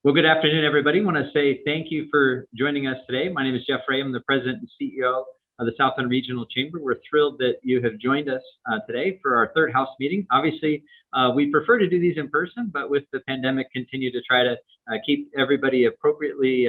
Well, good afternoon, everybody. I want to say thank you for joining us today. My name is Jeff Ray. I'm the President and CEO of the Southland Regional Chamber. We're thrilled that you have joined us today for our third House meeting. Obviously, we prefer to do these in person, but with the pandemic, continue to try to keep everybody appropriately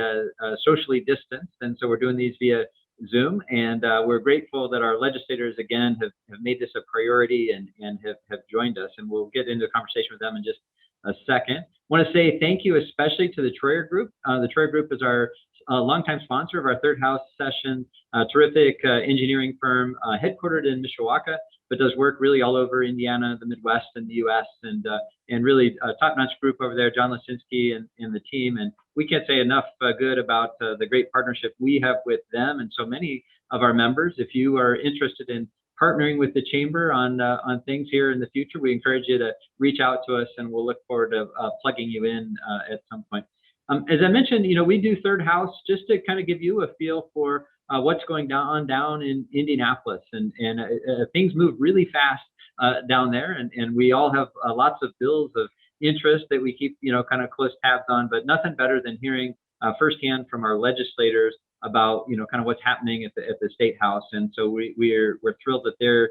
socially distanced. And so we're doing these via Zoom, and we're grateful that our legislators, again, have made this a priority and have joined us. And we'll get into a conversation with them in just a second. I want to say thank you especially to the Troyer Group. The Troyer Group is our longtime sponsor of our third House session, terrific engineering firm headquartered in Mishawaka, but does work really all over Indiana, the Midwest, and the U.S. And really a top-notch group over there, John Lasinski and the team. And we can't say enough good about the great partnership we have with them and so many of our members. If you are interested in partnering with the Chamber on things here in the future, we encourage you to reach out to us, and we'll look forward to plugging you in at some point. As I mentioned, we do third House just to kind of give you a feel for what's going down in Indianapolis, and things move really fast down there, and we all have lots of bills of interest that we keep kind of close tabs on, but nothing better than hearing firsthand from our legislators about kind of what's happening at the State House. And so we're thrilled that they're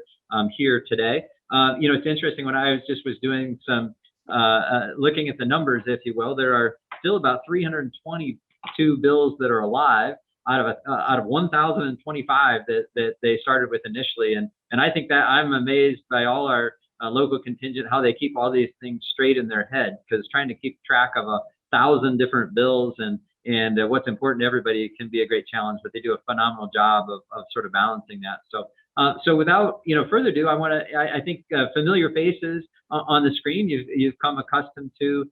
here today. It's interesting, when I was doing some looking at the numbers, if you will, there are still about 322 bills that are alive out of 1,025 that they started with initially. And I think that I'm amazed by all our local contingent, how they keep all these things straight in their head, because trying to keep track of 1,000 different bills and what's important to everybody can be a great challenge, but they do a phenomenal job of sort of balancing that. So without further ado, I think familiar faces on the screen you've come accustomed to.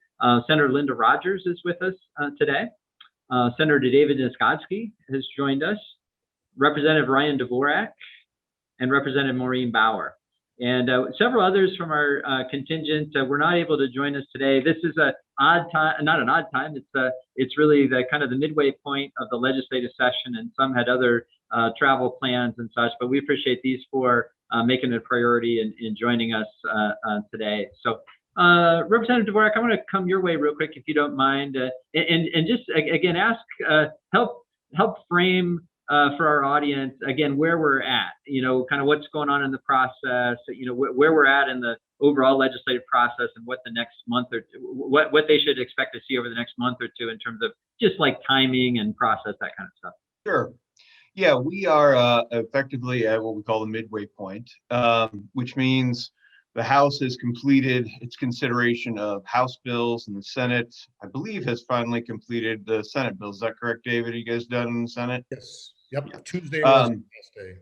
Senator Linda Rogers is with us today. Senator David Niskodsky has joined us. Representative Ryan Dvorak and Representative Maureen Bauer. And several others from our contingent were not able to join us today. This is an odd time, not an odd time. It's really the kind of the midway point of the legislative session, and some had other travel plans and such. But we appreciate these four making it a priority and joining us today. So, Representative Dvorak, I'm going to come your way real quick, if you don't mind, and just again ask help frame. For our audience, again, where we're at, kind of what's going on in the process, where we're at in the overall legislative process, and what the next month or what they should expect to see over the next month or two in terms of just like timing and process, that kind of stuff. Sure. Yeah, we are effectively at what we call the midway point, which means the House has completed its consideration of House bills, and the Senate, I believe, has finally completed the Senate bills. Is that correct, David? Are you guys done in the Senate? Yes. Yep. Yeah. Tuesday was the last day.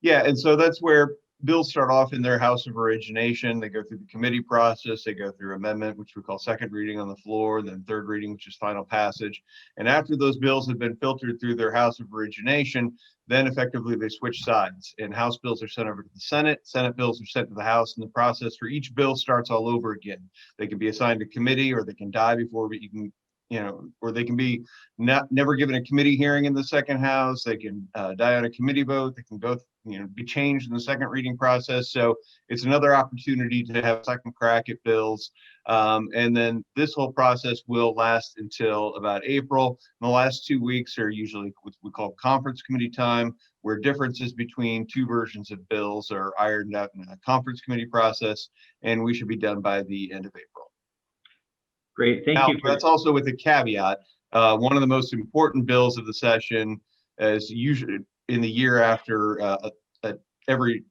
Yeah, and so that's where bills start off in their House of origination. They go through the committee process. They go through amendment, which we call second reading on the floor, then third reading, which is final passage. And after those bills have been filtered through their House of origination, then effectively they switch sides, and House bills are sent over to the Senate. Senate bills are sent to the House, and the process for each bill starts all over again. They can be assigned to committee, or they can die before you can, or they can be never given a committee hearing in the second House. They can die on a committee vote. They can both, be changed in the second reading process. So it's another opportunity to have a second crack at bills. And then this whole process will last until about April. And the last 2 weeks are usually what we call conference committee time, where differences between two versions of bills are ironed out in a conference committee process, and we should be done by the end of April. Great, thank you. That's also with a caveat. One of the most important bills of the session is usually in the year after every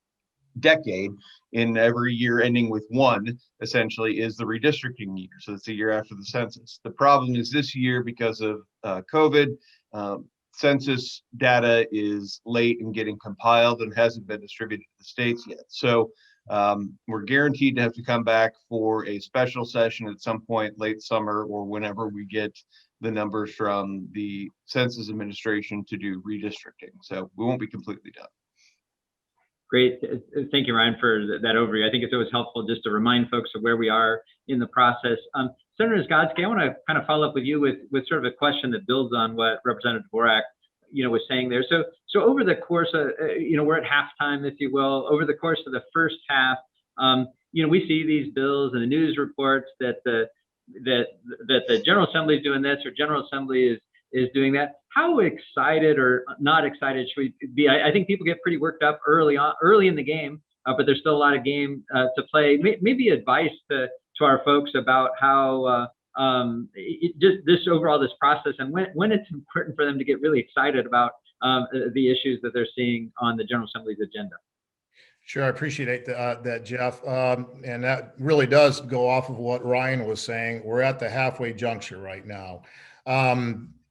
decade, in every year ending with one, essentially, is the redistricting year. So it's the year after the census. The problem is this year, because of COVID, census data is late in getting compiled and hasn't been distributed to the states yet. So we're guaranteed to have to come back for a special session at some point late summer, or whenever we get the numbers from the Census Administration to do redistricting. So we won't be completely done. Great. Thank you, Ryan, for that overview. I think it's always helpful just to remind folks of where we are in the process. Senator Niskodsky, I want to kind of follow up with you with sort of a question that builds on what Representative Dvorak was saying there. So over the course of, we're at halftime, if you will. Over the course of the first half, we see these bills and the news reports that the that the General Assembly is doing this or General Assembly is doing that. How excited or not excited should we be? I think people get pretty worked up early in the game, but there's still a lot of game to play. Maybe advice to our folks about how just this process, and when it's important for them to get really excited about the issues that they're seeing on the General Assembly's agenda. Sure, I appreciate that, Jeff. And that really does go off of what Ryan was saying. We're at the halfway juncture right now.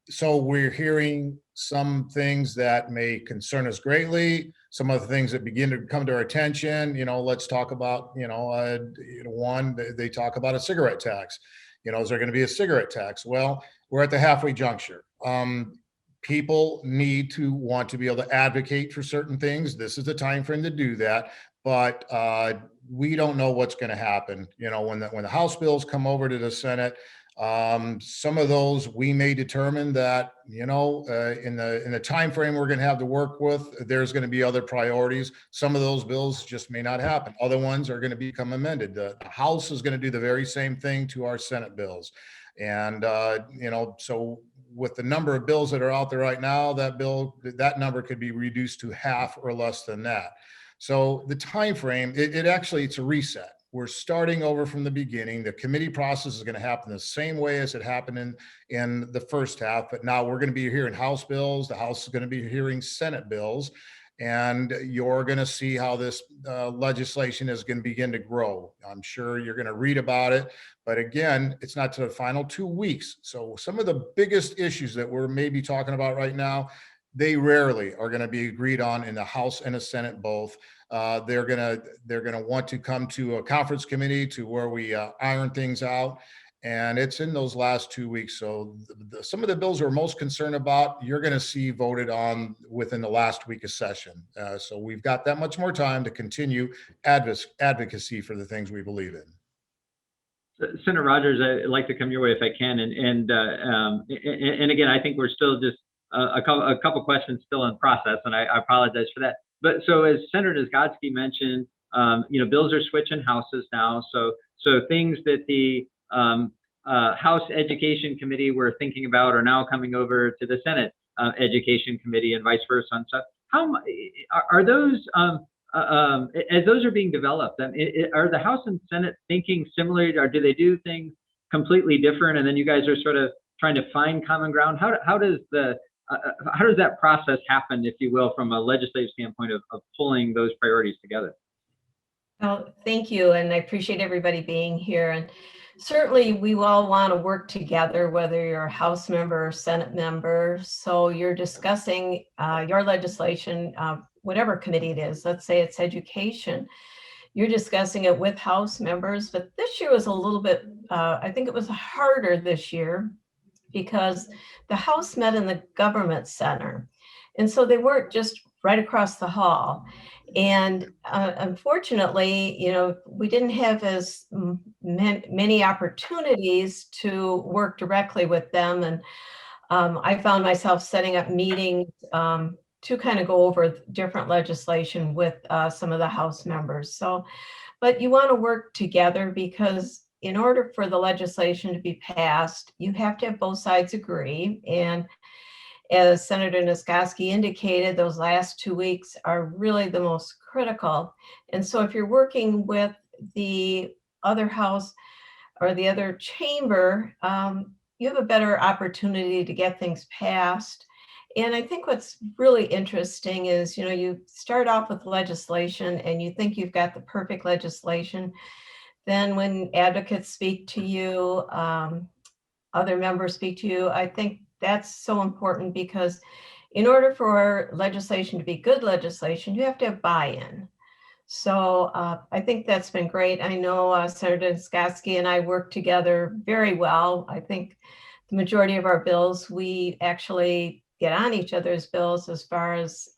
So we're hearing some things that may concern us greatly, some other things that begin to come to our attention. Let's talk about, one, they talk about a cigarette tax. Is there going to be a cigarette tax? Well, we're at the halfway juncture. People need to want to be able to advocate for certain things. This is the time frame to do that, but we don't know what's going to happen. When the House bills come over to the Senate, some of those we may determine that in the time frame we're going to have to work with, there's going to be other priorities. Some of those bills just may not happen. Other ones are going to become amended. The House is going to do the very same thing to our Senate bills, and so with the number of bills that are out there right now, that number could be reduced to half or less than that. So the time frame, it's a reset. We're starting over from the beginning. The committee process is going to happen the same way as it happened in the first half, but now we're going to be hearing House bills. The House is going to be hearing Senate bills, and you're going to see how this legislation is going to begin to grow. I'm sure you're going to read about it, but again, it's not to the final 2 weeks. So some of the biggest issues that we're maybe talking about right now, they rarely are going to be agreed on in the House and the Senate both. They're going to want to come to a conference committee to where we iron things out. And it's in those last 2 weeks. So some of the bills we're most concerned about, you're going to see voted on within the last week of session. So we've got that much more time to continue advocacy for the things we believe in. Senator Rogers, I'd like to come your way if I can. And again, I think we're still just a couple questions still in process, and I apologize for that. But so as Senator Nisgotsky mentioned, bills are switching houses now. So things that the House Education Committee were thinking about are now coming over to the Senate Education Committee and vice versa and stuff. How are those, as those are being developed, are the House and Senate thinking similarly, or do they do things completely different? And then you guys are sort of trying to find common ground. How does that process happen, if you will, from a legislative standpoint of pulling those priorities together? Well, thank you, and I appreciate everybody being here. And certainly, we all want to work together, whether you're a House member or Senate member. So you're discussing your legislation, whatever committee it is. Let's say it's education. You're discussing it with House members, but this year was a little bit. I think it was harder this year because the House met in the Government Center, and so they weren't just right across the hall. And unfortunately, we didn't have as many opportunities to work directly with them. And I found myself setting up meetings to kind of go over different legislation with some of the House members. But you want to work together because in order for the legislation to be passed, you have to have both sides agree. And as Senator Nisgotsky indicated, those last 2 weeks are really the most critical. And so if you're working with the other House or the other chamber, you have a better opportunity to get things passed. And I think what's really interesting is, you start off with legislation and you think you've got the perfect legislation. Then when advocates speak to you, other members speak to you, I think that's so important because in order for legislation to be good legislation, you have to have buy-in. So I think that's been great. I know Senator Nisgotsky and I work together very well. I think the majority of our bills, we actually get on each other's bills as far as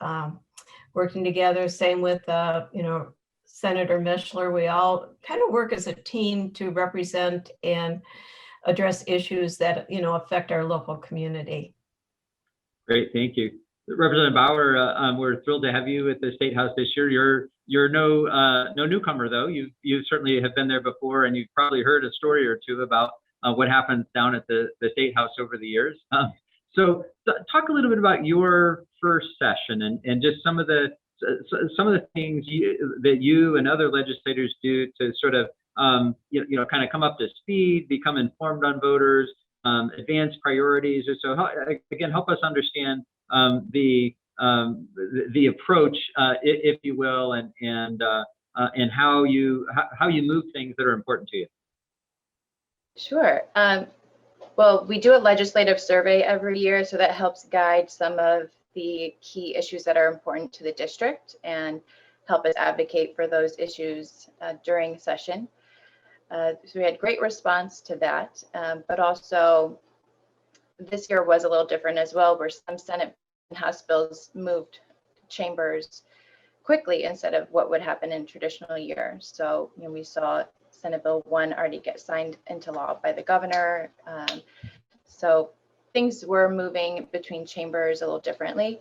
working together. Same with, Senator Mishler. We all kind of work as a team to represent and address issues that affect our local community. Great, thank you, Representative Bauer. We're thrilled to have you at the State House this year. You're no newcomer though. You certainly have been there before, and you've probably heard a story or two about what happens down at the State House over the years. So talk a little bit about your first session and just some of the things that you and other legislators do to sort of kind of come up to speed, become informed on voters, advance priorities. So again, help us understand the approach, if you will, and how you move things that are important to you. Sure. Well, we do a legislative survey every year, so that helps guide some of the key issues that are important to the district and help us advocate for those issues during session. So we had great response to that, but also this year was a little different as well, where some Senate and House bills moved chambers quickly instead of what would happen in a traditional year. So we saw Senate Bill 1 already get signed into law by the governor. So things were moving between chambers a little differently.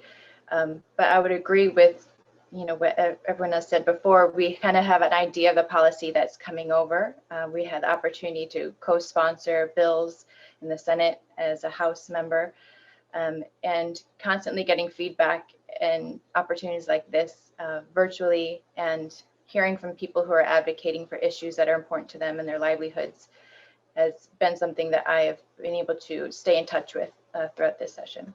But I would agree with what everyone else said before. We kind of have an idea of the policy that's coming over. We had the opportunity to co-sponsor bills in the Senate as a House member, and constantly getting feedback and opportunities like this virtually, and hearing from people who are advocating for issues that are important to them and their livelihoods has been something that I have been able to stay in touch with throughout this session.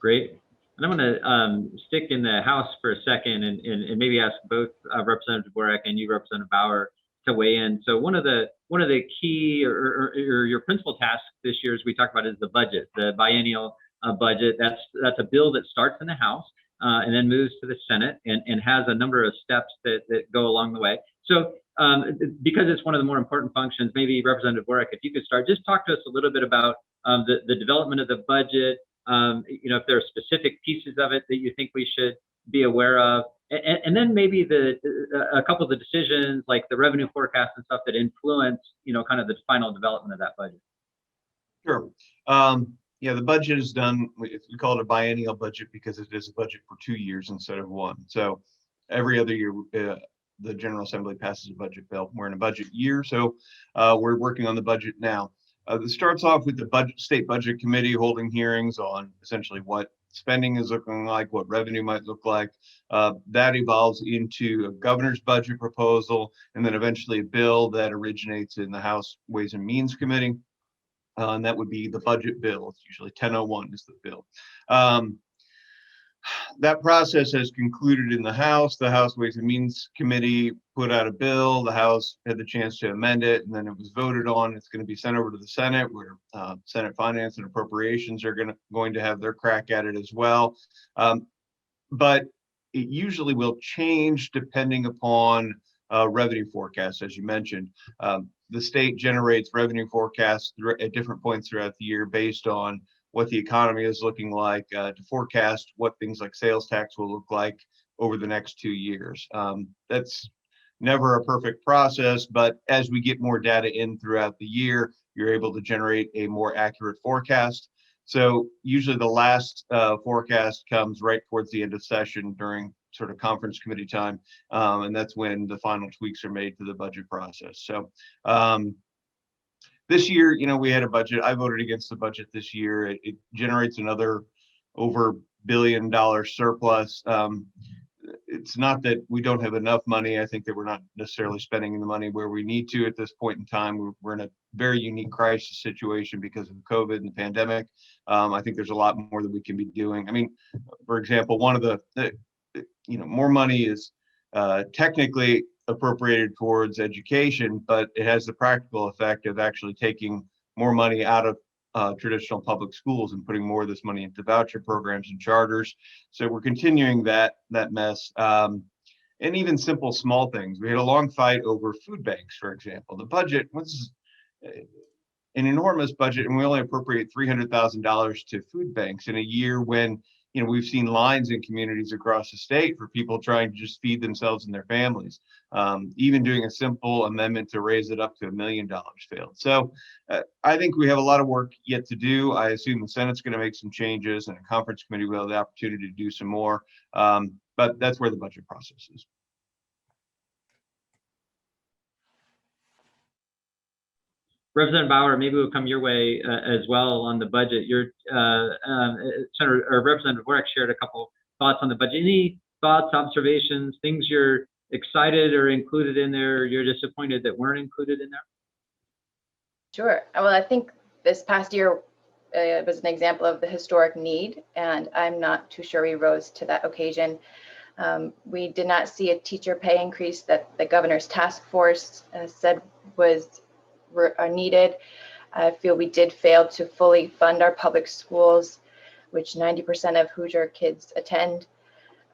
Great. And I'm going to stick in the House for a second and maybe ask both Representative Dvorak and you, Representative Bauer, to weigh in. So one of the key or your principal tasks this year, as we talked about, is the budget, the biennial budget. That's a bill that starts in the House and then moves to the Senate and has a number of steps that go along the way. So because it's one of the more important functions, maybe Representative Dvorak, if you could start, just talk to us a little bit about the development of the budget. If there are specific pieces of it that you think we should be aware of, and then maybe a couple of the decisions like the revenue forecast and stuff that influence, kind of the final development of that budget. Sure. Yeah, the budget is done. We call it a biennial budget because it is a budget for 2 years instead of 1. So every other year, the General Assembly passes a budget bill. We're in a budget year, so we're working on the budget now. This starts off with the State Budget Committee holding hearings on essentially what spending is looking like, what revenue might look like. That evolves into a governor's budget proposal, and then eventually a bill that originates in the House Ways and Means Committee. And that would be the budget bill. It's usually 1001 is the bill. That process has concluded in the House. The House Ways and Means Committee put out a bill. The House had the chance to amend it, and then it was voted on. It's going to be sent over to the Senate, where Senate Finance and Appropriations are going to have their crack at it as well. But it usually will change depending upon revenue forecasts, as you mentioned. The state generates revenue forecasts at different points throughout the year based on what the economy is looking like, to forecast what things like sales tax will look like over the next 2 years. That's never a perfect process, but as we get more data in throughout the year, you're able to generate a more accurate forecast. So usually the last forecast comes right towards the end of session during sort of conference committee time, and that's when the final tweaks are made to the budget process. So this year, we had a budget. I voted against the budget this year. It generates another over $1 billion surplus. It's not that we don't have enough money. I think that we're not necessarily spending the money where we need to at this point in time. We're in a very unique crisis situation because of COVID and the pandemic. I think there's a lot more that we can be doing. I mean, for example, one of the more money is technically appropriated towards education, but it has the practical effect of actually taking more money out of traditional public schools and putting more of this money into voucher programs and charters. So we're continuing that mess. And even simple small things. We had a long fight over food banks, for example. The budget was an enormous budget, and we only appropriate $300,000 to food banks in a year when we've seen lines in communities across the state for people trying to just feed themselves and their families. Even doing a simple amendment to raise it up to $1 million failed. So I think we have a lot of work yet to do. I assume the Senate's going to make some changes, and a conference committee will have the opportunity to do some more. But that's where the budget process is. Representative Bauer, maybe we'll come your way as well on the budget. Your Senator or Representative Warwick shared a couple thoughts on the budget. Any thoughts, observations, things you're excited or included in there, you're disappointed that weren't included in there? Sure. Well, I think this past year was an example of the historic need, and I'm not too sure we rose to that occasion. We did not see a teacher pay increase that the governor's task force said was needed. I feel we did fail to fully fund our public schools, which 90% of Hoosier kids attend.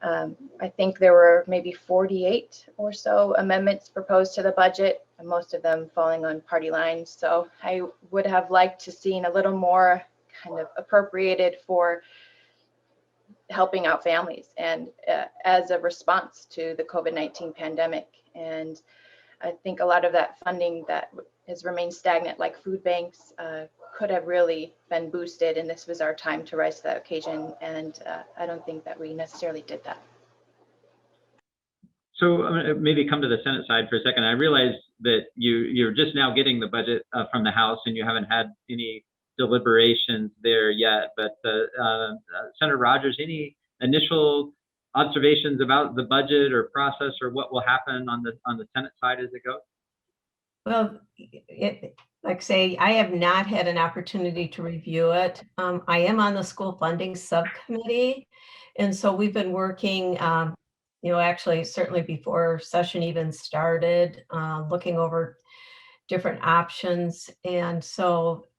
I think there were maybe 48 or so amendments proposed to the budget, and most of them falling on party lines. So I would have liked to seen a little more kind of appropriated for helping out families and as a response to the COVID-19 pandemic. And I think a lot of that funding that has remained stagnant, like food banks, could have really been boosted, and this was our time to rise to that occasion. And I don't think that we necessarily did that. So I'm gonna maybe come to the Senate side for a second. I realize that you're just now getting the budget from the House, and you haven't had any deliberations there yet. But Senator Rogers, any initial observations about the budget or process, or what will happen on the Senate side as it goes? Well, like say, I have not had an opportunity to review it. I am on the school funding subcommittee. And so we've been working, actually certainly before session even started, looking over different options. And so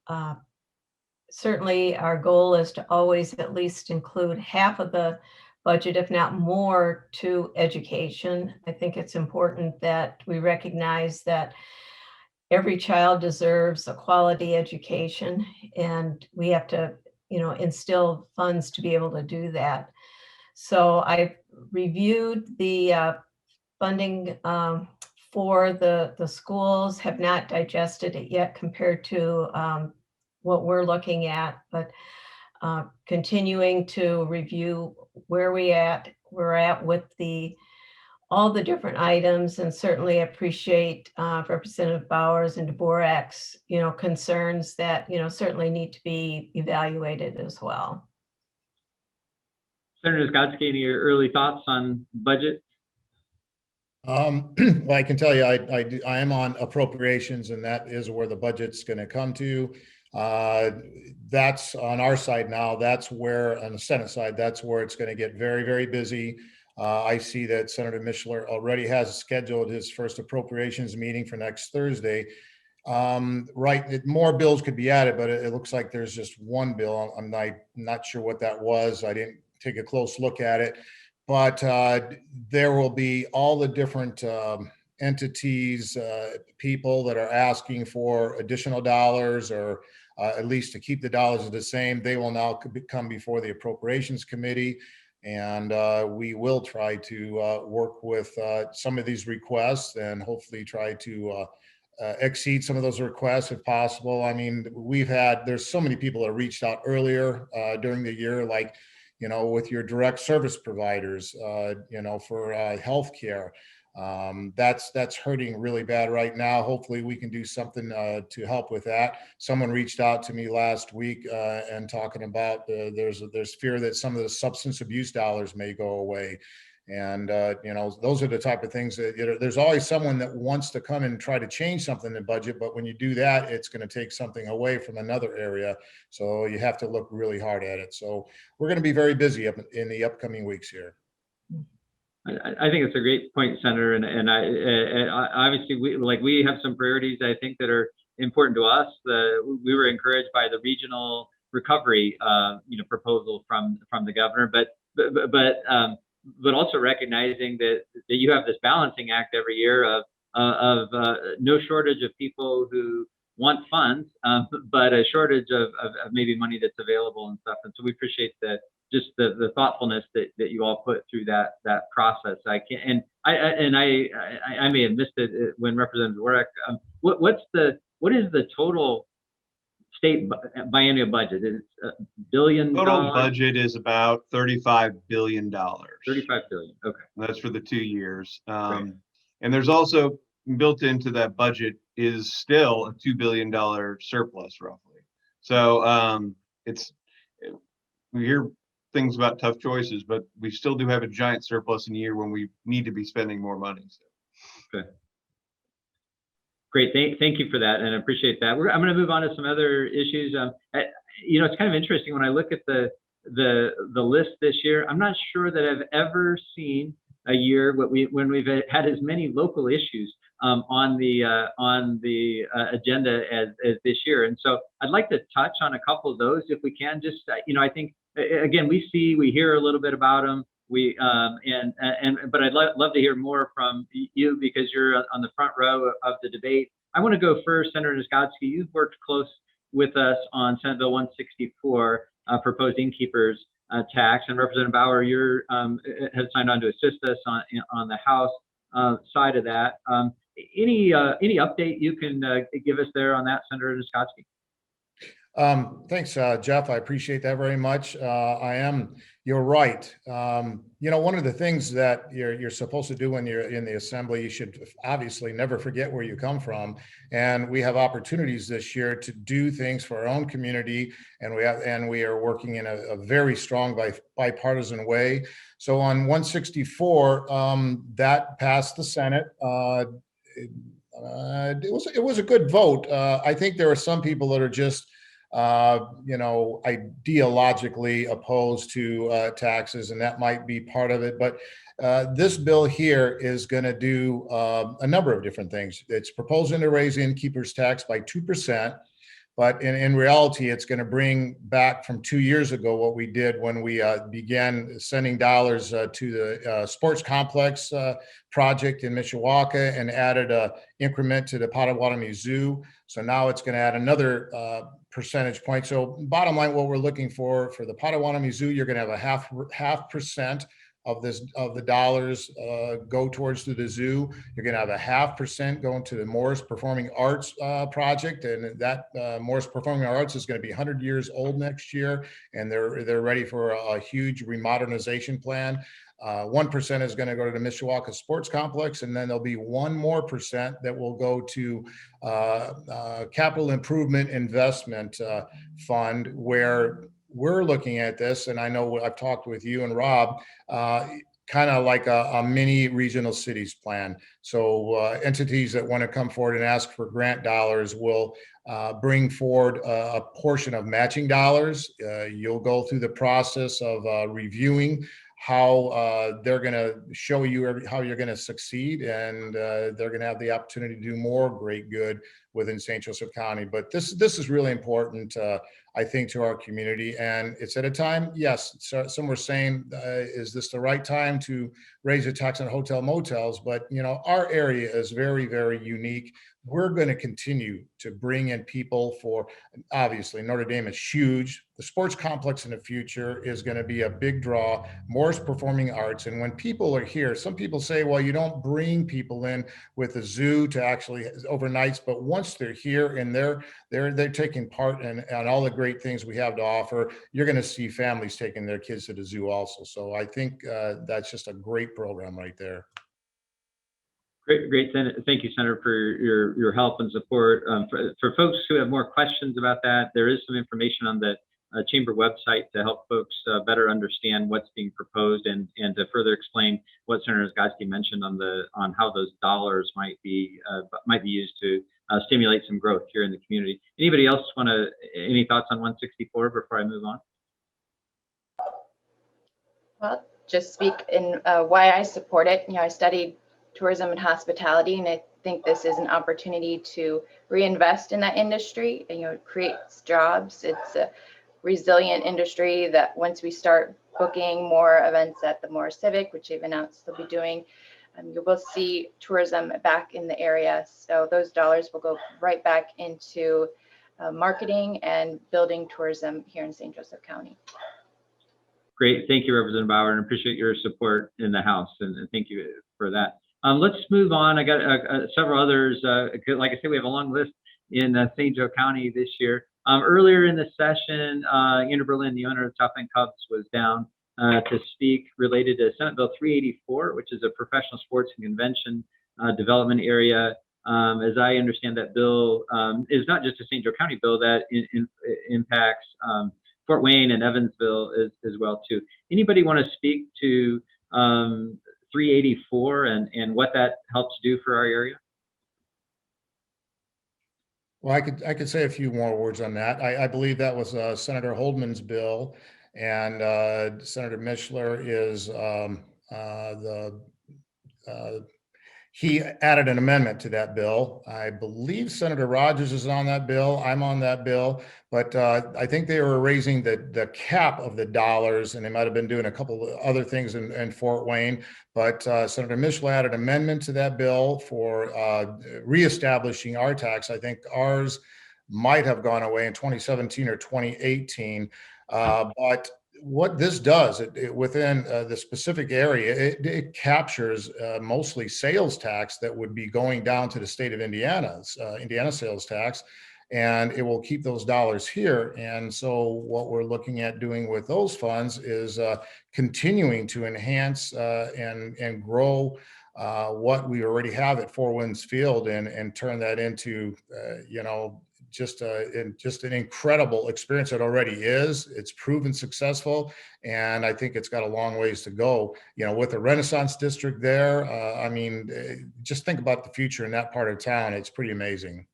certainly our goal is to always at least include half of the budget, if not more, to education. I think it's important that we recognize that every child deserves a quality education, and we have to, instill funds to be able to do that. So I reviewed the funding for the schools, have not digested it yet compared to what we're looking at, but continuing to review where we're at with all the different items, and certainly appreciate Representative Bowers and Dvorak's, concerns that, certainly need to be evaluated as well. Senator Skotsky, any early thoughts on budget? Well, I can tell you, I am on appropriations, and that is where the budget's going to come to. That's on our side now. That's where, on the Senate side, that's where it's going to get very, very busy. I see that Senator Mishler already has scheduled his first appropriations meeting for next Thursday. Right, more bills could be added, but it looks like there's just one bill. I'm not sure what that was. I didn't take a close look at it, but there will be all the different entities, people that are asking for additional dollars, or at least to keep the dollars the same. They will now come before the Appropriations Committee, and we will try to work with some of these requests and hopefully try to exceed some of those requests if possible. I mean, there's so many people that reached out earlier during the year, like, with your direct service providers, for healthcare. That's hurting really bad right now. Hopefully we can do something to help with that. Someone reached out to me last week and talking about there's fear that some of the substance abuse dollars may go away. And, those are the type of things that there's always someone that wants to come and try to change something in the budget. But when you do that, it's going to take something away from another area. So you have to look really hard at it. So we're going to be very busy in the upcoming weeks here. I think it's a great point, Senator, and obviously we have some priorities I think that are important to us. We were encouraged by the regional recovery proposal from the governor, but also recognizing that you have this balancing act every year of no shortage of people who want funds, but a shortage of maybe money that's available and stuff. And so we appreciate the thoughtfulness that you all put through that process. I may have missed it when Representative Warwick. What is the total state biennial budget? It's $1 billion. Total budget is about $35 billion. 35 billion. Okay. That's for the 2 years. Right. And there's also built into that budget is still a $2 billion surplus roughly. So we hear things about tough choices, but we still do have a giant surplus in a year when we need to be spending more money. So. Okay. Great, thank you for that, and I appreciate that. I'm going to move on to some other issues. It's kind of interesting when I look at the list this year. I'm not sure that I've ever seen a year when we've had as many local issues on the agenda as this year, and so I'd like to touch on a couple of those if we can. Just I think again we hear a little bit about them. But I'd love to hear more from you because you're on the front row of the debate. I want to go first, Senator Niskotsky. You've worked close with us on Senate Bill 164, proposed innkeepers tax, and Representative Bauer, you have signed on to assist us on the House side of that. Any update you can give us there on that, Senator Niskotsky? Thanks, Jeff. I appreciate that very much. You're right. One of the things that you're supposed to do when you're in the assembly, you should obviously never forget where you come from. And we have opportunities this year to do things for our own community, and we are working in a very strong bipartisan way. So on 164, that passed the Senate. It was a good vote. I think there are some people that are just ideologically opposed to taxes, and that might be part of it. But this bill here is going to do a number of different things. It's proposing to raise innkeepers tax by 2%. But in reality, it's going to bring back from 2 years ago what we did when we began sending dollars to the sports complex project in Mishawaka and added an increment to the Potawatomi Zoo. So now it's going to add another percentage point. So bottom line, what we're looking for the Potawatomi Zoo, you're going to have a half percent of the dollars go towards the zoo. You're going to have a 0.5% going to the Morris Performing Arts project, and that Morris Performing Arts is going to be 100 years old next year, and they're ready for a huge remodernization plan. 1% is going to go to the Mishawaka Sports Complex, and then there'll be 1% more that will go to Capital Improvement Investment Fund, where we're looking at this, and I know I've talked with you and Rob, kind of like a mini regional cities plan. So entities that want to come forward and ask for grant dollars will bring forward a portion of matching dollars. You'll go through the process of reviewing how they're going to show you how you're going to succeed, and they're going to have the opportunity to do more great good within St. Joseph County. But this is really important, I think, to our community, and it's at a time. Yes, so some were saying, is this the right time to raise a tax on hotel motels? But our area is very, very unique. We're going to continue to bring in people for, obviously, Notre Dame is huge. The sports complex in the future is going to be a big draw. Morris Performing Arts, and when people are here, some people say, well, you don't bring people in with a zoo to actually overnights, but once they're here and they're taking part in all the great things we have to offer, you're going to see families taking their kids to the zoo also. So I think that's just a great program right there. Great. Thank you, Senator, for your help and support. For folks who have more questions about that, there is some information on the Chamber website to help folks better understand what's being proposed and to further explain what Senator Niskotsky mentioned on how those dollars might be used to stimulate some growth here in the community. Anybody else any thoughts on 164 before I move on? Well, just speak in why I support it. I studied tourism and hospitality, and I think this is an opportunity to reinvest in that industry and it creates jobs. It's a resilient industry that once we start booking more events at the Morris Civic, which they've announced they'll be doing, you will see tourism back in the area. So those dollars will go right back into marketing and building tourism here in St. Joseph County. Great. Thank you, Representative Bauer, and appreciate your support in the House, and thank you for that. Let's move on. I got several others. Like I said, we have a long list in St. Joe County this year. Earlier in the session, Andrew Berlin, the owner of South Bend Cubs, was down to speak related to Senate Bill 384, which is a professional sports and convention development area. As I understand, that bill is not just a St. Joe County bill, that impacts Fort Wayne and Evansville as well too. Anybody want to speak to 384 and what that helps do for our area? Well, I could say a few more words on that. I believe that was Senator Holdman's bill, and Senator Mishler is he added an amendment to that bill. I believe Senator Rogers is on that bill. I'm on that bill, but I think they were raising the cap of the dollars, and they might have been doing a couple of other things in Fort Wayne. But Senator Mishler added an amendment to that bill for reestablishing our tax. I think ours might have gone away in 2017 or 2018, but what this does within the specific area, it captures mostly sales tax that would be going down to the state of Indiana's Indiana sales tax, and it will keep those dollars here. And so what we're looking at doing with those funds is continuing to enhance and grow what we already have at Four Winds Field and turn that into, just an incredible experience. It already is. It's proven successful, and I think it's got a long ways to go. With a Renaissance district there, just think about the future in that part of town. It's pretty amazing.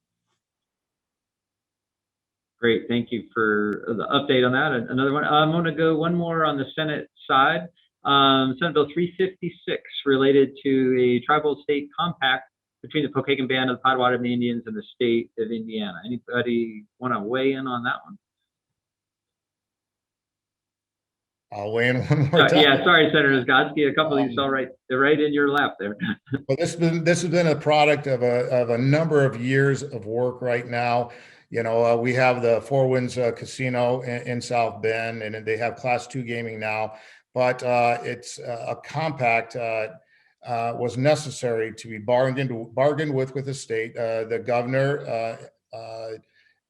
Great, thank you for the update on that. Another one. I'm going to go one more on the Senate side. Senate Bill 356 related to a tribal state compact between the Pokagon Band of the Potawatomi Indians and the state of Indiana. Anybody want to weigh in on that one? I'll weigh in one more time. Yeah, sorry, Senator Zgotsky. A couple of these fell right in your lap there. Well, this has been a product of a number of years of work right now. We have the Four Winds Casino in South Bend, and they have Class 2 gaming now. But it's a compact was necessary to be bargained with the state. The governor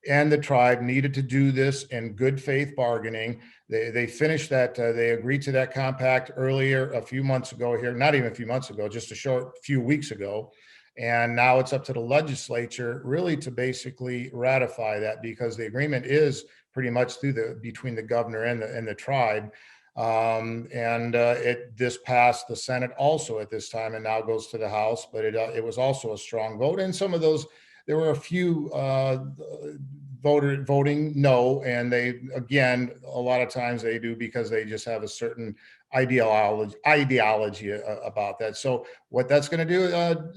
and the tribe needed to do this in good faith bargaining. They finished that. They agreed to that compact earlier, a few months ago here, not even a few months ago, just a short few weeks ago. And now it's up to the legislature really to basically ratify that, because the agreement is pretty much between the governor and the tribe. This passed the Senate also at this time, and now goes to the House, but it was also a strong vote. And some of those, there were a few voting no, and they, again, a lot of times they do because they just have a certain ideology about that. So what that's going to do,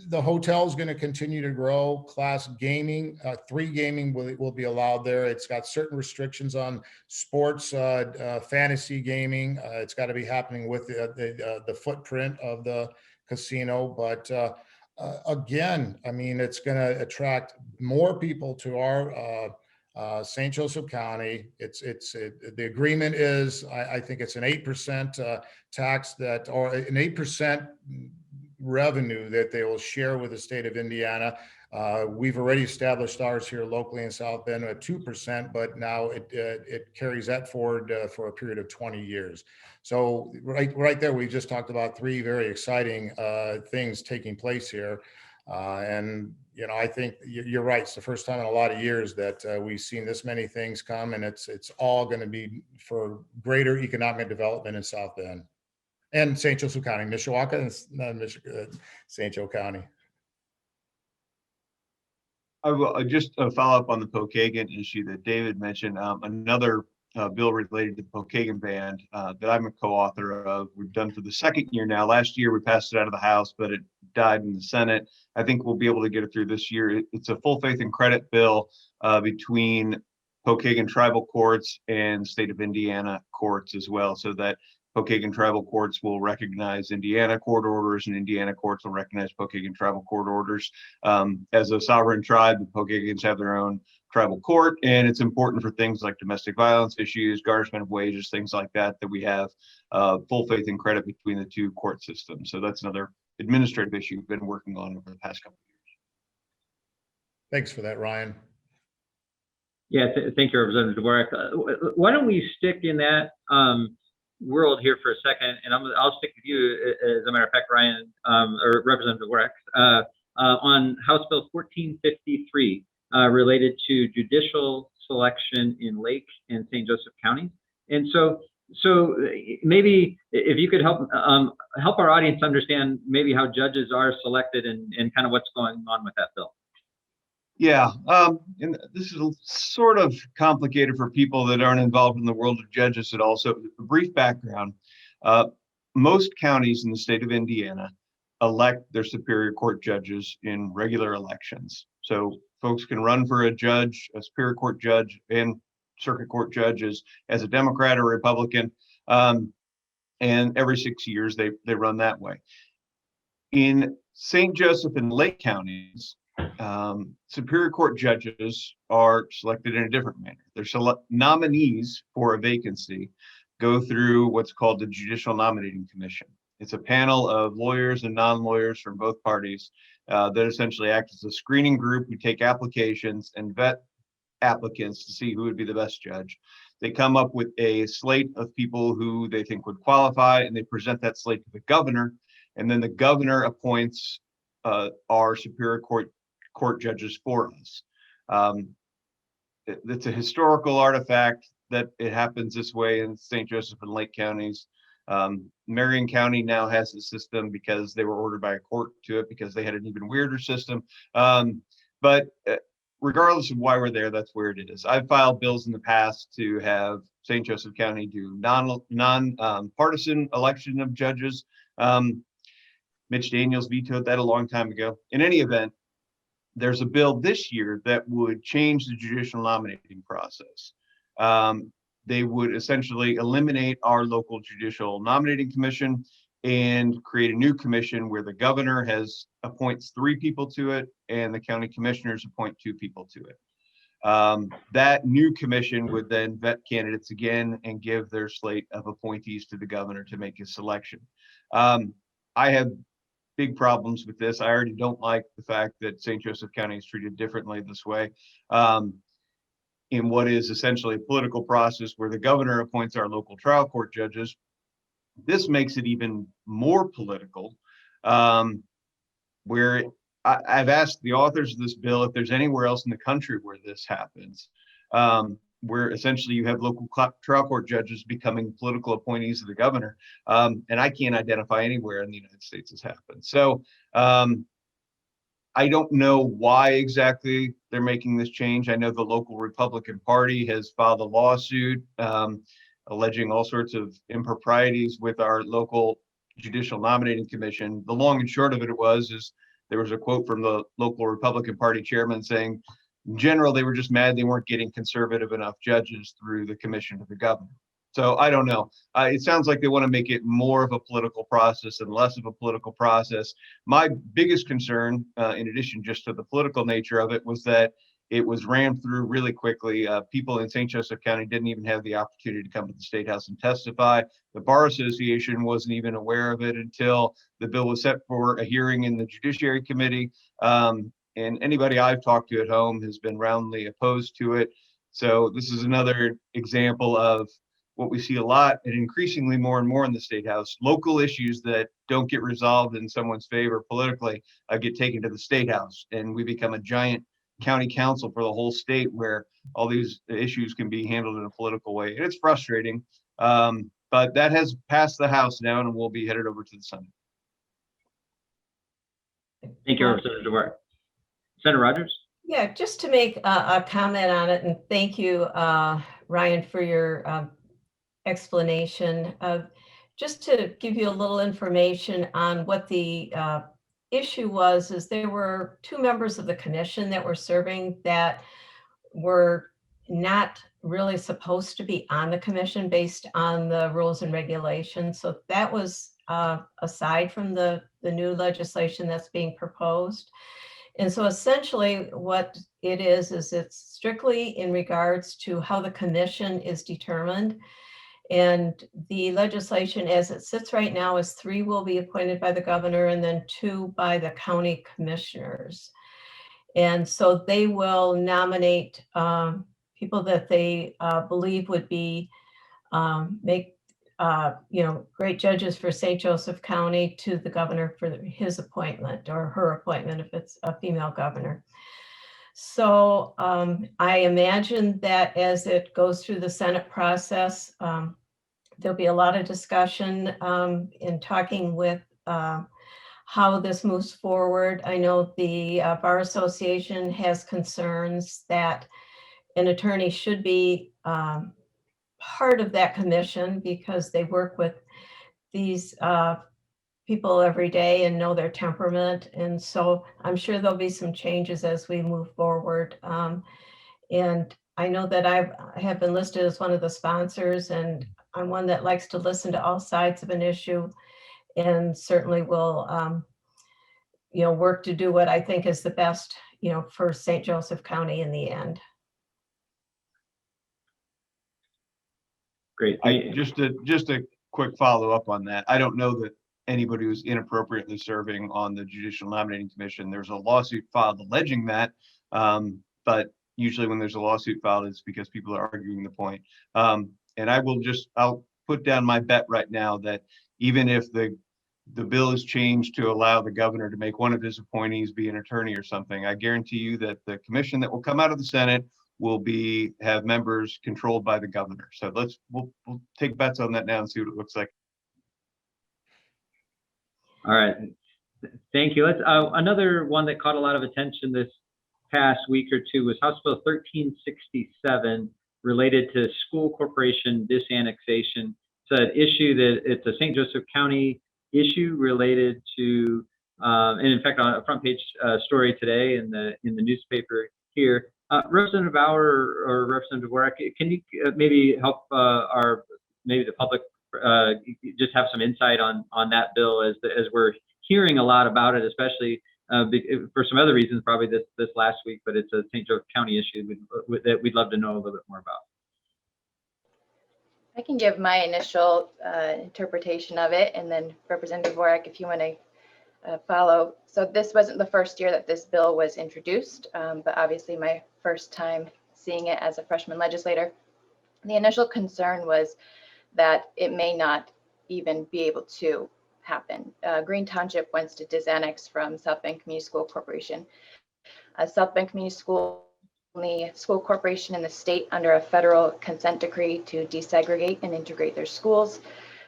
the hotel is going to continue to grow. Class gaming, 3 gaming will be allowed there. It's got certain restrictions on sports, fantasy gaming. It's got to be happening with the footprint of the casino. But again, it's going to attract more people to our St. Joseph County. The agreement is, I think it's an 8% tax or an 8% revenue that they will share with the state of Indiana. We've already established ours here locally in South Bend at 2%, but now it carries that forward for a period of 20 years. So right there, we just talked about 3 very exciting things taking place here. I think you're right. It's the first time in a lot of years that we've seen this many things come, and it's all going to be for greater economic development in South Bend and St. Joseph County, Mishawaka and St. Joe County. I will just follow up on the Pokagon issue that David mentioned. Another bill related to the Pokagon Band that I'm a co-author of. We've done for the 2nd year now. Last year we passed it out of the House, but it died in the Senate. I think we'll be able to get it through this year. It's a full faith and credit bill between Pokagon tribal courts and state of Indiana courts as well, so that Pokagon tribal courts will recognize Indiana court orders, and Indiana courts will recognize Pokagon tribal court orders. As a sovereign tribe, the Pokagons have their own tribal court, and it's important for things like domestic violence issues, garnishment of wages, things like that we have full faith and credit between the 2 court systems. So that's another administrative issue we've been working on over the past couple of years. Thanks for that, Ryan. Yeah, thank you, Representative Dvorak. Why don't we stick in that world here for a second, and I'll stick with you, as a matter of fact, Ryan, or Representative Dvorak. on House Bill 1453 related to judicial selection in Lake and St. Joseph counties. And so maybe if you could help our audience understand maybe how judges are selected and kind of what's going on with that bill. Yeah, and this is sort of complicated for people that aren't involved in the world of judges at all. So a brief background, most counties in the state of Indiana elect their Superior Court judges in regular elections. So folks can run for a judge, a Superior Court judge, and Circuit Court judges as a Democrat or Republican. And every 6 years they run that way. In St. Joseph and Lake counties, Superior Court judges are selected in a different manner. They're nominees for a vacancy go through what's called the Judicial Nominating Commission. It's a panel of lawyers and non-lawyers from both parties that essentially act as a screening group who take applications and vet applicants to see who would be the best judge. They come up with a slate of people who they think would qualify, and they present that slate to the governor, and then the governor appoints our Superior Court judges for us. It's a historical artifact that it happens this way in St. Joseph and Lake counties. Marion County now has the system because they were ordered by a court to it because they had an even weirder system. But regardless of why we're there, that's where it is. I've filed bills in the past to have St. Joseph County do non-partisan election of judges. Mitch Daniels vetoed that a long time ago. In any event, there's a bill this year that would change the judicial nominating process. They would essentially eliminate our local judicial nominating commission and create a new commission where the governor appoints 3 people to it and the county commissioners appoint 2 people to it. That new commission would then vet candidates again and give their slate of appointees to the governor to make his selection. I have big problems with this. I already don't like the fact that St. Joseph County is treated differently this way. In what is essentially a political process where the governor appoints our local trial court judges. This makes it even more political, where I've asked the authors of this bill if there's anywhere else in the country where this happens, where essentially you have local trial court judges becoming political appointees of the governor. And I can't identify anywhere in the United States this happened. So I don't know why exactly they're making this change. I know the local Republican Party has filed a lawsuit alleging all sorts of improprieties with our local Judicial Nominating Commission. The long and short of it is there was a quote from the local Republican Party chairman saying, in general, they were just mad they weren't getting conservative enough judges through the commission to the governor. So I don't know. It sounds like they want to make it more of a political process and less of a political process. My biggest concern, in addition just to the political nature of it, was that it was rammed through really quickly. People in St. Joseph County didn't even have the opportunity to come to the State House and testify. The Bar Association wasn't even aware of it until the bill was set for a hearing in the Judiciary Committee. And anybody I've talked to at home has been roundly opposed to it. So this is another example of what we see a lot and increasingly more and more in the State House. Local issues that don't get resolved in someone's favor politically get taken to the State House, and we become a giant county council for the whole state where all these issues can be handled in a political way. And it's frustrating, but that has passed the House now and will be headed over to the Senate. Thank you, Representative DeWart. Senator Rogers? Yeah, just to make a comment on it, and thank you, Ryan, for your explanation. Just to give you a little information on what the issue was, is there were 2 members of the commission that were serving that were not really supposed to be on the commission based on the rules and regulations. So that was aside from the new legislation that's being proposed. And so essentially what it is it's strictly in regards to how the commission is determined. And the legislation as it sits right now is 3 will be appointed by the governor and then 2 by the county commissioners. And so they will nominate people that they believe would be make great judges for St. Joseph County to the governor for his appointment or her appointment if it's a female governor. So I imagine that as it goes through the Senate process, there'll be a lot of discussion in talking with how this moves forward. I know the Bar Association has concerns that an attorney should be part of that commission because they work with these people every day and know their temperament. And so I'm sure there'll be some changes as we move forward. And I know that I have been listed as one of the sponsors, and I'm one that likes to listen to all sides of an issue, and certainly will work to do what I think is the best, for St. Joseph County in the end. Great. Just a quick follow up on that. I don't know that anybody was inappropriately serving on the Judicial Nominating Commission. There's a lawsuit filed alleging that, but usually when there's a lawsuit filed, it's because people are arguing the point. And I'll put down my bet right now that even if the bill is changed to allow the governor to make one of his appointees be an attorney or something, I guarantee you that the commission that will come out of the Senate will have members controlled by the governor. So we'll take bets on that now and see what it looks like. All right. Thank you. Let's another one that caught a lot of attention this past week or two was House Bill 1367 related to school corporation disannexation. It's an issue that it's a St. Joseph County issue related to, and in fact, on a front page story today in the newspaper here. Representative Bauer or Representative Warwick, can you maybe help maybe the public just have some insight on that bill as we're hearing a lot about it, especially for some other reasons, probably this last week, but it's a St. Joseph County issue that we'd love to know a little bit more about. I can give my initial interpretation of it, and then Representative Warwick, if you want to follow. So this wasn't the first year that this bill was introduced, but obviously my first time seeing it as a freshman legislator. The initial concern was that it may not even be able to happen. Green Township wants to disannex from South Bend Community School Corporation. South Bend Community School, only school corporation in the state under a federal consent decree to desegregate and integrate their schools.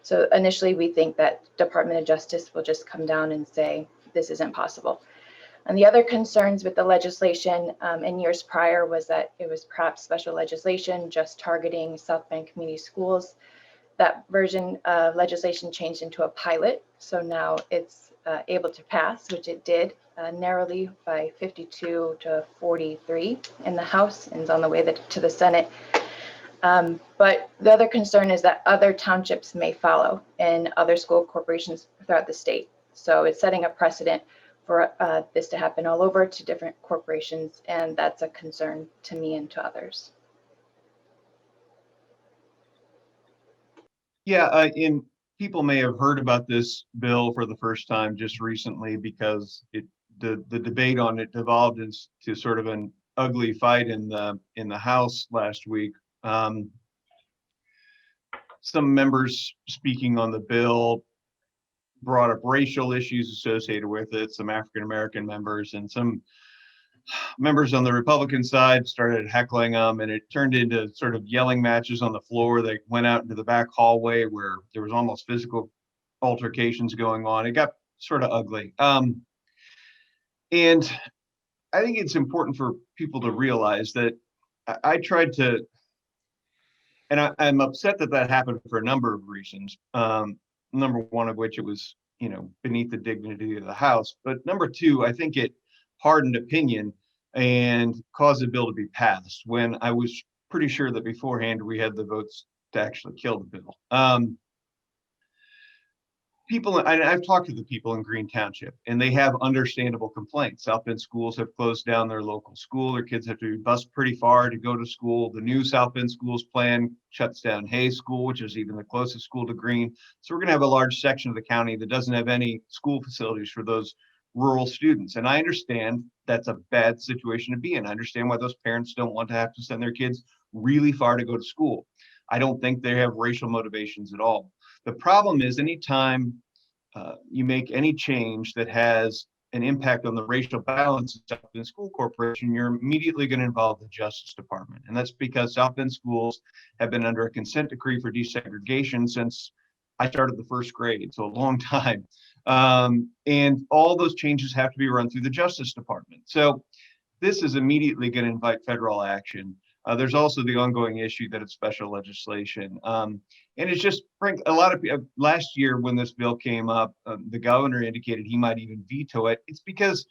So initially we think that Department of Justice will just come down and say, this isn't possible. And the other concerns with the legislation in years prior was that it was perhaps special legislation just targeting South Bend Community Schools. That version of legislation changed into a pilot. So now it's able to pass, which it did narrowly by 52 to 43 in the House and is on the way to the Senate. But the other concern is that other townships may follow and other school corporations throughout the state. So it's setting a precedent for this to happen all over to different corporations, and that's a concern to me and to others. Yeah, and people may have heard about this bill for the first time just recently because the debate on it devolved into sort of an ugly fight in the House last week. Some members speaking on the bill brought up racial issues associated with it, some African-American members, and some members on the Republican side started heckling them, and it turned into sort of yelling matches on the floor. They went out into the back hallway where there was almost physical altercations going on. It got sort of ugly. And I think it's important for people to realize that I tried to, and I'm upset that happened for a number of reasons. Number one of which it was, beneath the dignity of the House. But number two, I think it hardened opinion and caused the bill to be passed when I was pretty sure that beforehand we had the votes to actually kill the bill. I've talked to the people in Green Township, and they have understandable complaints. South Bend schools have closed down their local school. Their kids have to be bused pretty far to go to school. The new South Bend schools plan shuts down Hayes School, which is even the closest school to Green. So we're going to have a large section of the county that doesn't have any school facilities for those rural students. And I understand that's a bad situation to be in. I understand why those parents don't want to have to send their kids really far to go to school. I don't think they have racial motivations at all. The problem is anytime you make any change that has an impact on the racial balance in South Bend School Corporation, you're immediately going to involve the Justice Department. And that's because South Bend schools have been under a consent decree for desegregation since I started the first grade, so a long time. And all those changes have to be run through the Justice Department. So this is immediately going to invite federal action. There's also the ongoing issue that it's special legislation. And it's just, Frank, a lot of people, last year when this bill came up, the governor indicated he might even veto it. It's because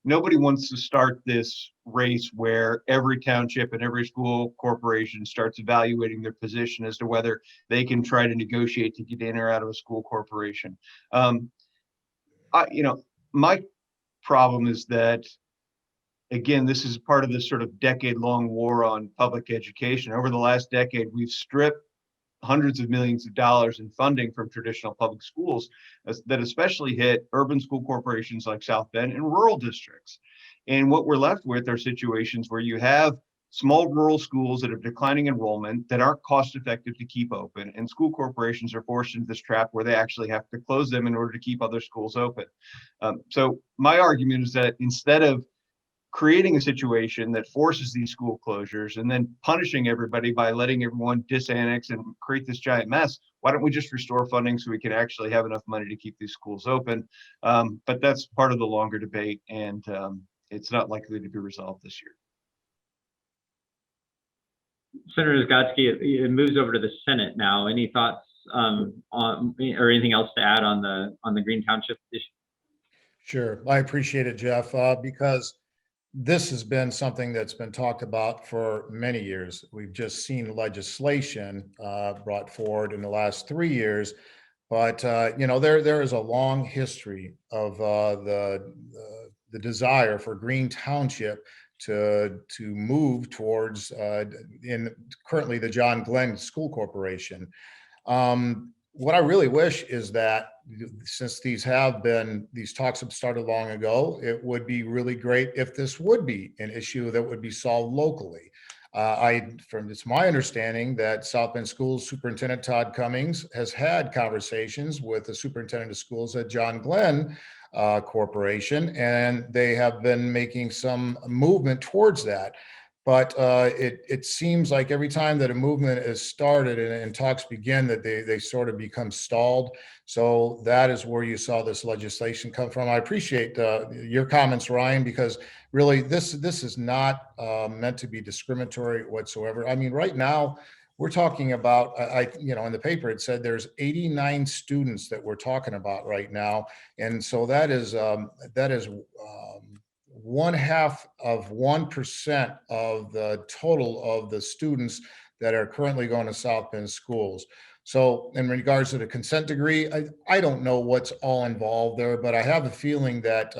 nobody wants to start this race where every township and every school corporation starts evaluating their position as to whether they can try to negotiate to get in or out of a school corporation. My problem is that, again, this is part of this sort of decade-long war on public education. Over the last decade, we've stripped hundreds of millions of dollars in funding from traditional public schools that especially hit urban school corporations like South Bend and rural districts. And what we're left with are situations where you have small rural schools that have declining enrollment that aren't cost effective to keep open, and school corporations are forced into this trap where they actually have to close them in order to keep other schools open. So my argument is that instead of creating a situation that forces these school closures and then punishing everybody by letting everyone disannex and create this giant mess, why don't we just restore funding so we can actually have enough money to keep these schools open? But that's part of the longer debate, and it's not likely to be resolved this year. Senator Zgotsky, it moves over to the Senate now. Any thoughts on or anything else to add on the Green Township issue? Sure, I appreciate it, Jeff, because this has been something that's been talked about for many years. We've just seen legislation brought forward in the last 3 years, but there is a long history of the desire for Green Township to move towards in currently the John Glenn School Corporation. What I really wish is that, since these talks have started long ago, it would be really great if this would be an issue that would be solved locally. It's my understanding that South Bend Schools Superintendent Todd Cummings has had conversations with the superintendent of schools at John Glenn Corporation, and they have been making some movement towards that. But it seems like every time that a movement is started and talks begin, that they sort of become stalled. So that is where you saw this legislation come from. I appreciate your comments, Ryan, because really this is not meant to be discriminatory whatsoever. I mean, right now we're talking about, in the paper it said there's 89 students that we're talking about right now, and so that is 0.5% of the total of the students that are currently going to South Bend schools. So in regards to the consent decree, I don't know what's all involved there, but I have a feeling that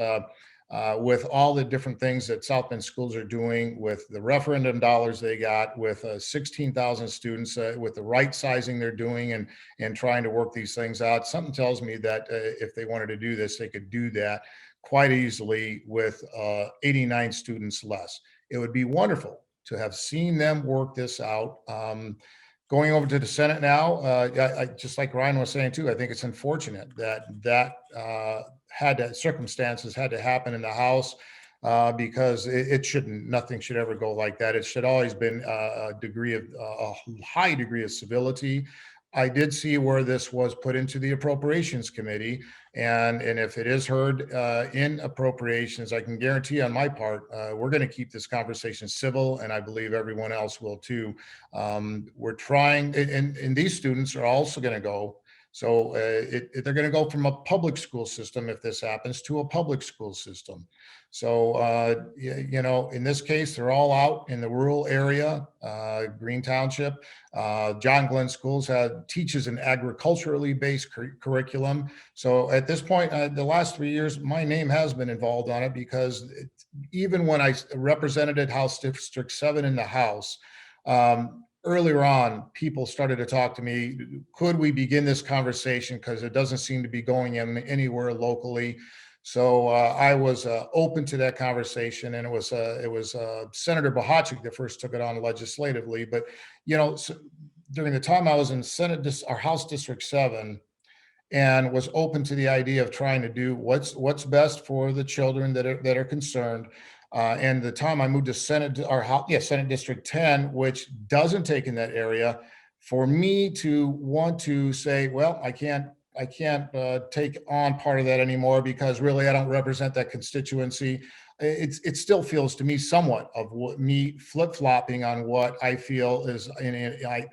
with all the different things that South Bend schools are doing, with the referendum dollars they got, with 16,000 students, with the right sizing they're doing and trying to work these things out, something tells me that if they wanted to do this, they could do that quite easily with 89 students less. It would be wonderful to have seen them work this out. Going over to the Senate now, I just like Ryan was saying too, I think it's unfortunate that circumstances had to happen in the House because nothing should ever go like that. It should always been a high degree of civility. I did see where this was put into the Appropriations Committee, and if it is heard in appropriations, I can guarantee on my part, we're going to keep this conversation civil, and I believe everyone else will too. We're trying, and these students are also going to go. So they're going to go from a public school system, if this happens, to a public school system. So, in this case, they're all out in the rural area, Green Township. John Glenn Schools teaches an agriculturally based curriculum. So at this point, the last 3 years, my name has been involved on it, because even when I represented House District 7 in the House, earlier on, people started to talk to me, could we begin this conversation? Because it doesn't seem to be going anywhere locally. So I was open to that conversation, and it was Senator Bohachik that first took it on legislatively. But so during the time I was in our House District 7, and was open to the idea of trying to do what's best for the children that are concerned. And the time I moved to Senate District 10, which doesn't take in that area, for me to want to say, well, I can't take on part of that anymore because really I don't represent that constituency. It still feels to me somewhat of me flip-flopping on what I feel is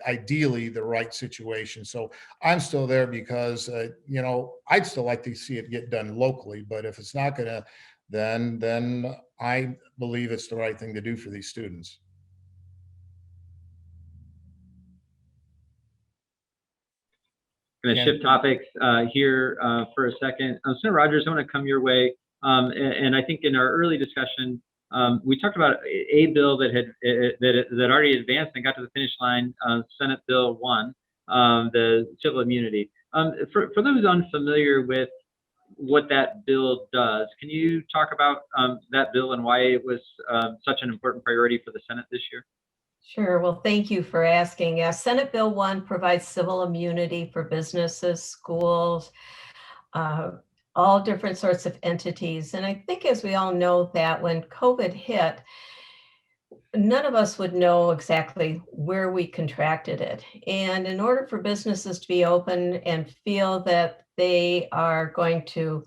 ideally the right situation. So I'm still there because, I'd still like to see it get done locally, but if it's not gonna, then I believe it's the right thing to do for these students. Going to shift topics here for a second. Senator Rogers, I want to come your way. And I think in our early discussion, we talked about a bill that had already advanced and got to the finish line, Senate Bill 1, the civil immunity. For those unfamiliar with what that bill does, can you talk about that bill and why it was such an important priority for the Senate this year? Sure. Well, thank you for asking. Senate Bill 1 provides civil immunity for businesses, schools, all different sorts of entities. And I think, as we all know, that when COVID hit, none of us would know exactly where we contracted it. And in order for businesses to be open and feel that they are going to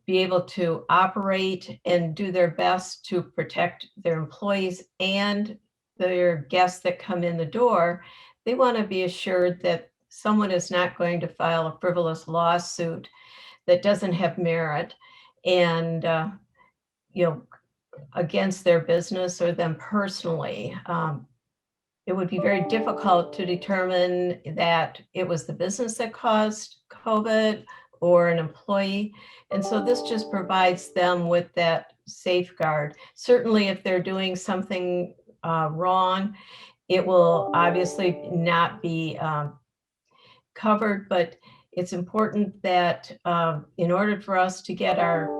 be able to operate and do their best to protect their employees and their guests that come in the door, they want to be assured that someone is not going to file a frivolous lawsuit that doesn't have merit and, against their business or them personally. It would be very difficult to determine that it was the business that caused COVID or an employee. And so this just provides them with that safeguard. Certainly, if they're doing something wrong, it will obviously not be covered, but it's important that in order for us to get our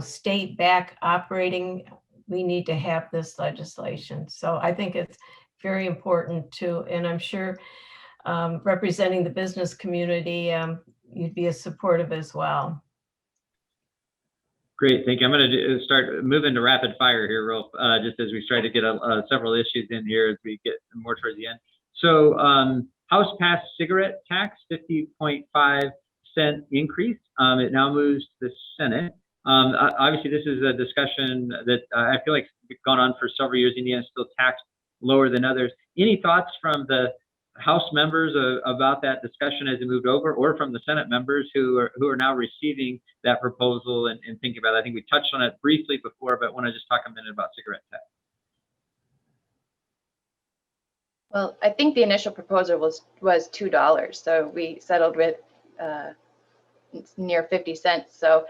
state back operating, we need to have this legislation. So I think it's very important too, and I'm sure representing the business community, you'd be supportive as well. Great, thank you. I'm going to start moving to rapid fire here, just as we try to get several issues in here as we get more towards the end. So House passed cigarette tax, 50.5-cent increase. It now moves to the Senate. Obviously, this is a discussion that I feel like has gone on for several years. Indiana is still taxed lower than others. Any thoughts from the House members about that discussion as it moved over, or from the Senate members who are now receiving that proposal and thinking about it? I think we touched on it briefly before, but want to just talk a minute about cigarette tax. Well, I think the initial proposal was $2, so we settled with near 50 cents. So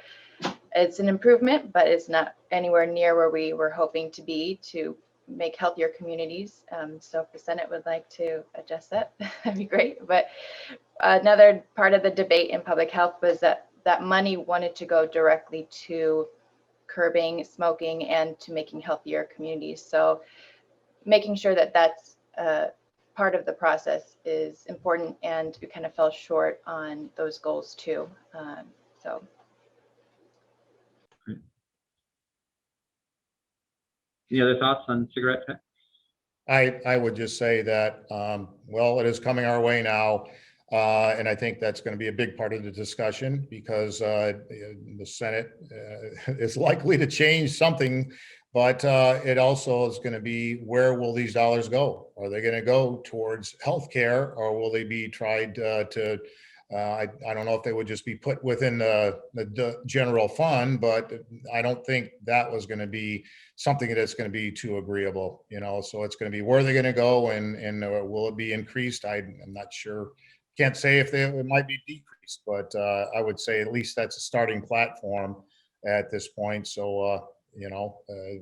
it's an improvement, but it's not anywhere near where we were hoping to be to make healthier communities. So if the Senate would like to adjust that, that'd be great. But another part of the debate in public health was that money wanted to go directly to curbing smoking and to making healthier communities. So making sure that that's part of the process is important, and we kind of fell short on those goals too. So. Any other thoughts on cigarette tax? I would just say that, well, it is coming our way now. And I think that's going to be a big part of the discussion, because the Senate is likely to change something, but it also is going to be, where will these dollars go? Are they going to go towards healthcare, or will they be tried to I don't know if they would just be put within the general fund, but I don't think that was going to be something that's going to be too agreeable, so it's going to be, where are they going to go, and will it be increased? I'm not sure. Can't say if it might be decreased, but I would say at least that's a starting platform at this point. So,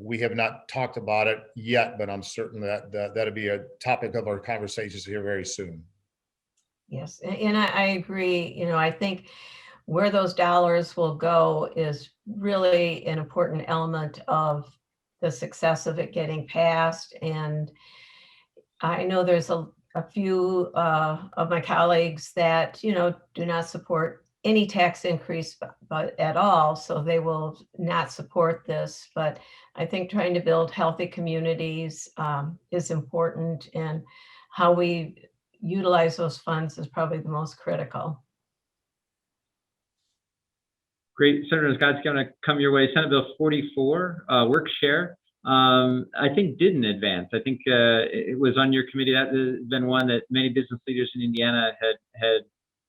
we have not talked about it yet, but I'm certain that that'll be a topic of our conversations here very soon. Yes, and I agree. I think where those dollars will go is really an important element of the success of it getting passed. And I know there's a few of my colleagues that, do not support any tax increase but at all, so they will not support this. But I think trying to build healthy communities is important, and how we utilize those funds is probably the most critical. Great. Senator Scott's going to come your way. Senate Bill 44, work share, I think didn't advance. I think it was on your committee. That has been one that many business leaders in Indiana had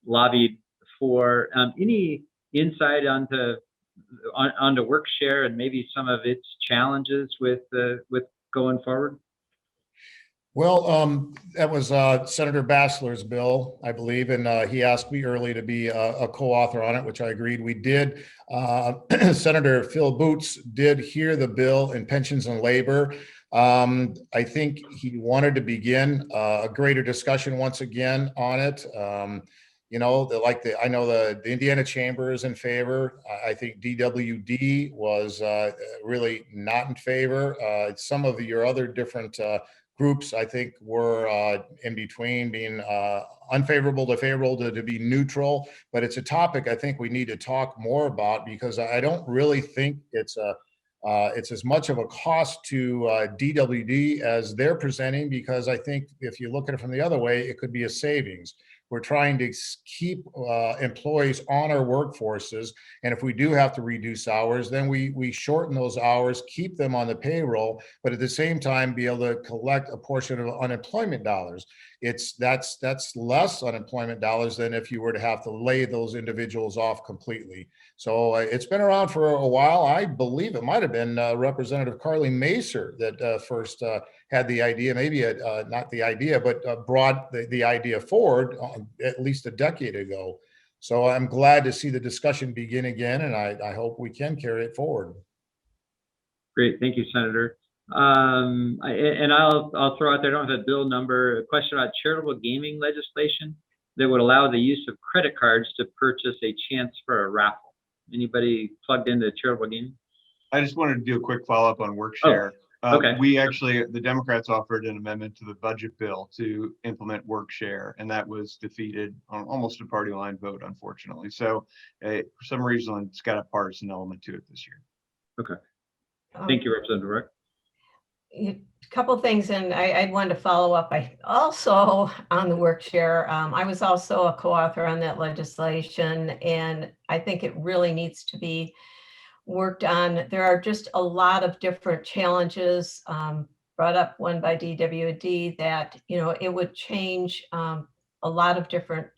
lobbied for. Any insight onto work share and maybe some of its challenges with going forward? Well, that was Senator Bassler's bill, I believe, and he asked me early to be a co-author on it, which I agreed we did. Senator Phil Boots did hear the bill in pensions and labor. I think he wanted to begin a greater discussion once again on it. I know the Indiana Chamber is in favor. I think DWD was really not in favor. Some of your other different groups, I think, were in between, being unfavorable to favorable to be neutral. But it's a topic I think we need to talk more about, because I don't really think it's as much of a cost to DWD as they're presenting, because I think if you look at it from the other way, it could be a savings. We're trying to keep employees on our workforces. And if we do have to reduce hours, then we shorten those hours, keep them on the payroll, but at the same time be able to collect a portion of unemployment dollars. That's less unemployment dollars than if you were to have to lay those individuals off completely. So it's been around for a while. I believe it might have been Representative Carly Macer that first had the idea, maybe not the idea, but brought the idea forward at least a decade ago. So I'm glad to see the discussion begin again, and I hope we can carry it forward. Great, thank you, Senator. I'll throw out there, I don't have a bill number, a question about charitable gaming legislation that would allow the use of credit cards to purchase a chance for a raffle. Anybody plugged into charitable gaming? I just wanted to do a quick follow-up on work share. Okay. The Democrats offered an amendment to the budget bill to implement work share, and that was defeated on almost a party line vote, unfortunately. So for some reason, it's got a partisan element to it this year. Okay. Thank you, Representative Rick. A couple things, and I wanted to follow up. I also, on the work share, I was also a co-author on that legislation, and I think it really needs to be worked on. There are just a lot of different challenges, brought up one by DWD, that it would change a lot of different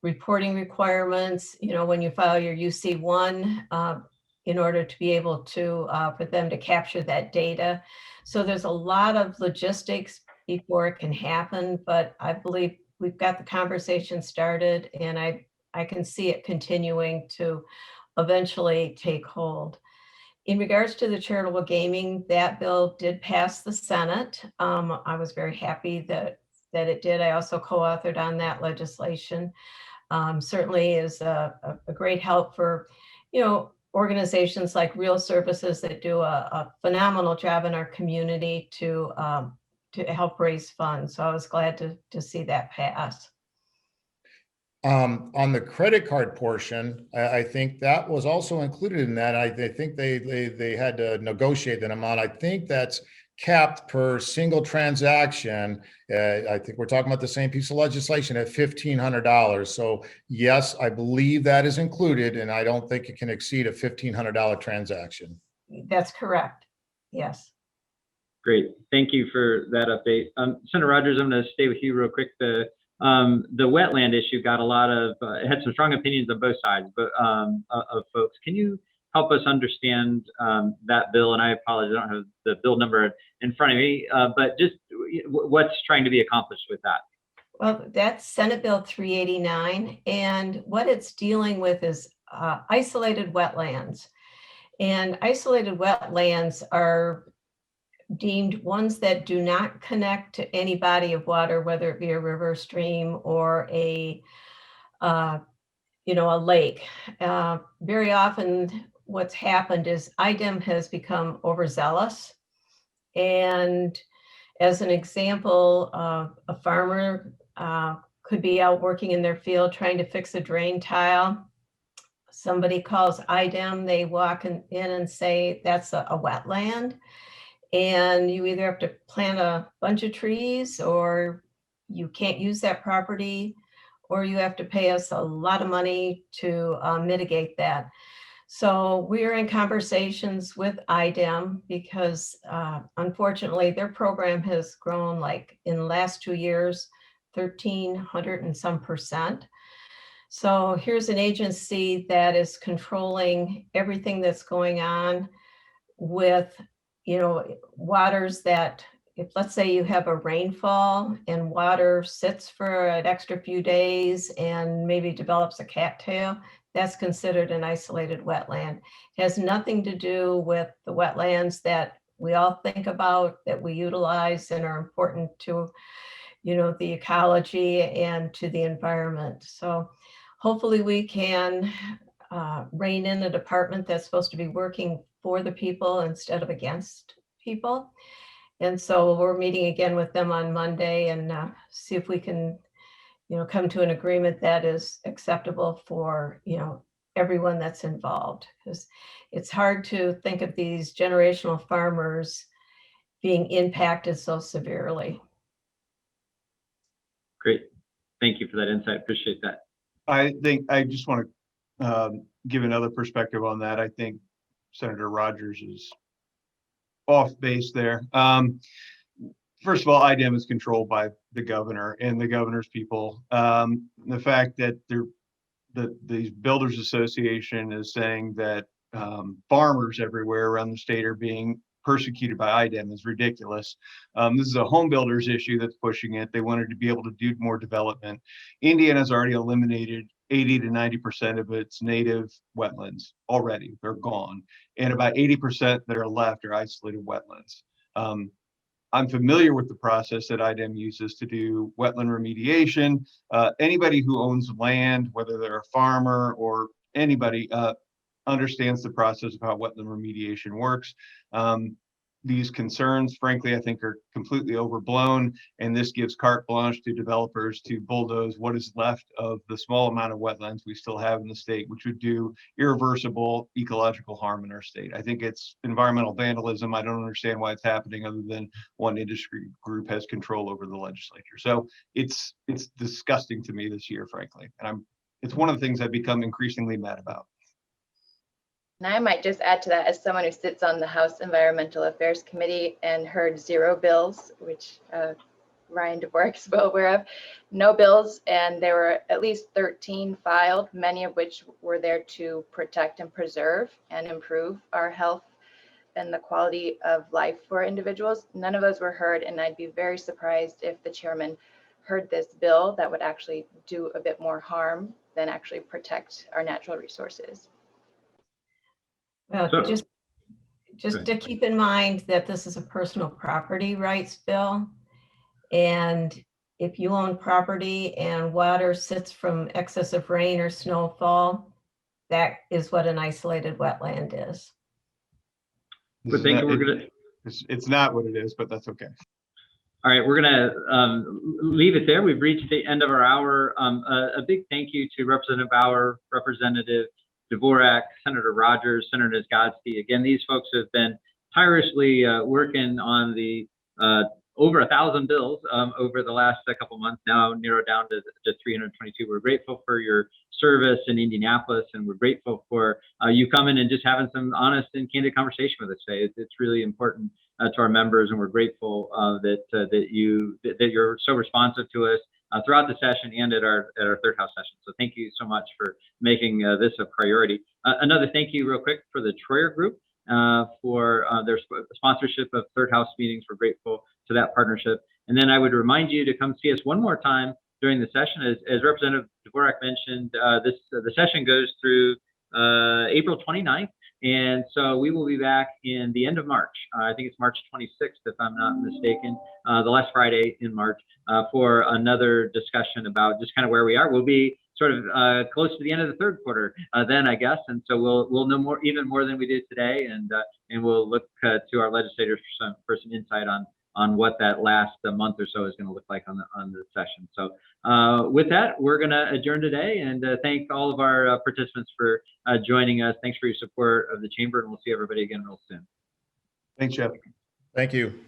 reporting requirements. When you file your UC1, in order to be able to for them to capture that data. So there's a lot of logistics before it can happen, but I believe we've got the conversation started, and I can see it continuing to eventually take hold. In regards to the charitable gaming, that bill did pass the Senate. I was very happy that it did. I also co-authored on that legislation. Certainly is a great help for, organizations like Real Services that do a phenomenal job in our community to help raise funds. So I was glad to see that pass. On the credit card portion, I think that was also included in that. I think they had to negotiate that amount. I think that's capped per single transaction. I think we're talking about the same piece of legislation at $1,500. So yes, I believe that is included, and I don't think it can exceed a $1,500 transaction. That's correct. Yes. Great. Thank you for that update. Senator Rogers, I'm going to stay with you real quick. The wetland issue got a lot of, it had some strong opinions on both sides, but of folks. Can you help us understand that bill? And I apologize, I don't have the bill number in front of me, but just what's trying to be accomplished with that? Well, that's Senate Bill 389, and what it's dealing with is isolated wetlands. And isolated wetlands are deemed ones that do not connect to any body of water, whether it be a river, stream, or a lake. Very often what's happened is IDEM has become overzealous, and As an example, a farmer could be out working in their field trying to fix a drain tile. Somebody calls IDEM, they walk in and say that's a wetland. And you either have to plant a bunch of trees, or you can't use that property, or you have to pay us a lot of money to mitigate that. So we're in conversations with IDEM because unfortunately their program has grown, like in the last 2 years, 1,300 and some percent. So here's an agency that is controlling everything that's going on with, waters that, if let's say you have a rainfall and water sits for an extra few days and maybe develops a cattail, that's considered an isolated wetland. It has nothing to do with the wetlands that we all think about, that we utilize and are important to, the ecology and to the environment. So hopefully we can rein in a department that's supposed to be working for the people instead of against people. And so we're meeting again with them on Monday and see if we can, come to an agreement that is acceptable for, everyone that's involved. Because it's hard to think of these generational farmers being impacted so severely. Great. Thank you for that insight. Appreciate that. I think I just want to give another perspective on that. I think Senator Rogers is off base there. First of all, IDEM is controlled by the governor and the governor's people. The fact that the Builders Association is saying that farmers everywhere around the state are being persecuted by IDEM is ridiculous. This is a home builders issue that's pushing it. They wanted to be able to do more development. Indiana's already eliminated 80 to 90% of its native wetlands already. They're gone. And about 80% that are left are isolated wetlands. I'm familiar with the process that IDEM uses to do wetland remediation. Anybody who owns land, whether they're a farmer or anybody, understands the process of how wetland remediation works. These concerns, frankly, I think are completely overblown, and this gives carte blanche to developers to bulldoze what is left of the small amount of wetlands we still have in the state, which would do irreversible ecological harm in our state. I think it's environmental vandalism. I don't understand why it's happening other than one industry group has control over the legislature. So it's disgusting to me this year, frankly, and it's one of the things I've become increasingly mad about. And I might just add to that, as someone who sits on the House Environmental Affairs Committee and heard 0 bills, which Ryan Dvorak is well aware of, no bills, and there were at least 13 filed, many of which were there to protect and preserve and improve our health and the quality of life for individuals. None of those were heard, and I'd be very surprised if the chairman heard this bill that would actually do a bit more than actually protect our natural resources. Well, just to keep in mind that this is a personal property rights bill. And if you own property and water sits from excessive rain or snowfall, that is what an isolated wetland is. But thank you. It's not what it is, but that's okay. All right, we're going to leave it there. We've reached the end of our hour. A big thank you to Representative Bauer, Representative Dvorak, Senator Rogers, Senator Godsky. Again, these folks have been tirelessly working on the over 1,000 bills over the last couple months, now narrowed down to just 322. We're grateful for your service in Indianapolis, and we're grateful for you coming and just having some honest and candid conversation with us today. It's really important to our members, and we're grateful that you're so responsive to us throughout the session and at our third house session. So thank you so much for making this a priority. Another thank you real quick for the Troyer Group for their sponsorship of third house meetings. We're grateful to that partnership. And then I would remind you to come see us one more time during the session. As Representative Dvorak mentioned, the session goes through April 29th. And so we will be back in the end of March. I think it's March 26th, if I'm not mistaken, the last Friday in March, for another discussion about just kind of where we are. We'll be sort of close to the end of the third quarter then, I guess. And so we'll know more, even more than we did today. And we'll look to our legislators for some insight on on what that last month or so is going to look like on the session. So with that, we're going to adjourn today, and thank all of our participants for joining us. Thanks for your support of the chamber, and we'll see everybody again real soon. Thanks, Jeff. Thank you.